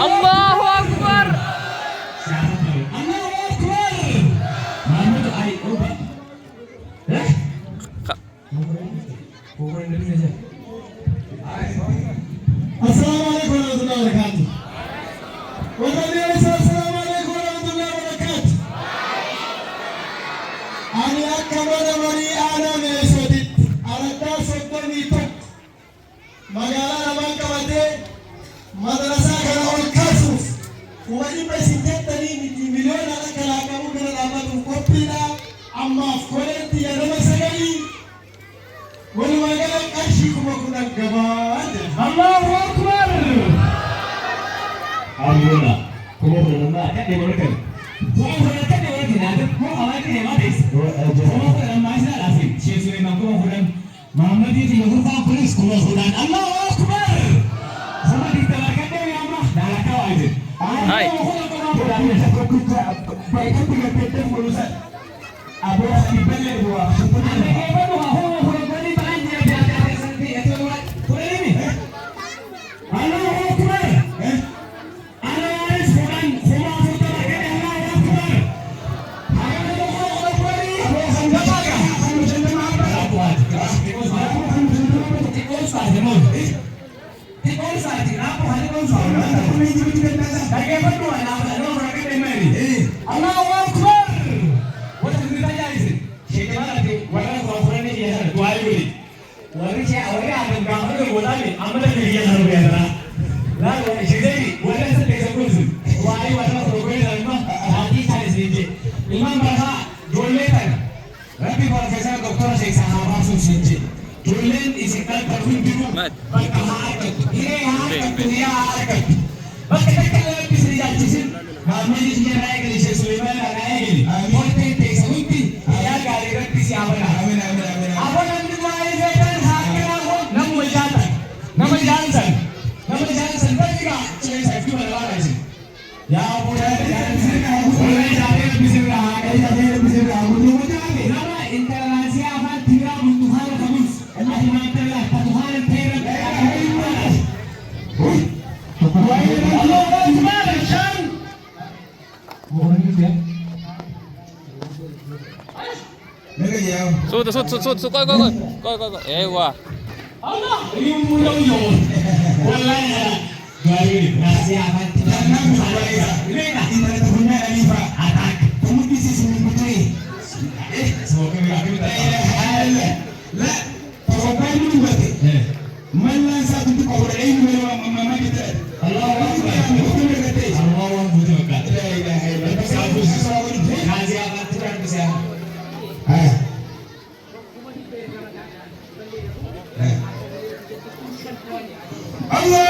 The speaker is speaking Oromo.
Allahu Akbar. Assalamualaikum warahmatullahi wabarakatuh. Assalamualaikum warahmatullahi wabarakatuh. Ani akka mana mari ana meesodit arata soddoni tok magala naman kabate madrasa kana ol kasuf wali presidentani miti miliyon ala kala kamu kana lamatu kopina amma kolenti ya nama sagali wali magala kashi kuma kuna gabad Allahu Akbar. Alhamdulillah. Kuma benar kan dia berkat. Kuma berkat dia berkat. Nanti kuma awak ni hemat is. Kuma benar masih ada sih. Syekh Sulaiman kuma benar. Muhammad ini juga berupa polis kuma benar. Allahu Akbar. Sama ditawarkan dia yang Allah. Dah kau aja. Hai. Baik tiga peter urusan. Abu Bakar beli buah. Sebenarnya apa tu? Aku beli belanja dia ada santi. Itu buat. Boleh ni? Allahu Akbar. Imam Baha Joletan Rabbi Profesor Dr. Sheikh Sahabat Sunsinji Jolen isikal karun biru Balkahakat Ini hakat dunia hakat Bakit kalau bisa dijajisin Kami di sini raya ke Syekh Sulaiman raya ke Monte Teksa Unti Ya kali Rabbi siapa nak Apa nanti mulai sekarang hakat aku Nama Johnson Tapi juga Syekh Saif itu mana sih Ya boleh boleh jadi bisa berangkat jadi bisa berangkat nama internasional apa tidak Tuhan kamus Allah mengatakan Tuhan terang Allah Akbar Syam mohon ya mereka jauh Sud, koi. Wah. Allah ini mudah wallahi Baik, nasi akan tidak nampak ini nak kita punya ini pak anak kamu di sini putri semoga kami la pokoknya dulu berarti mana satu tu kau ini mama kita Allah Akbar betul berarti Allah betul berarti la ilaha illallah nasi akan tidak bisa Allah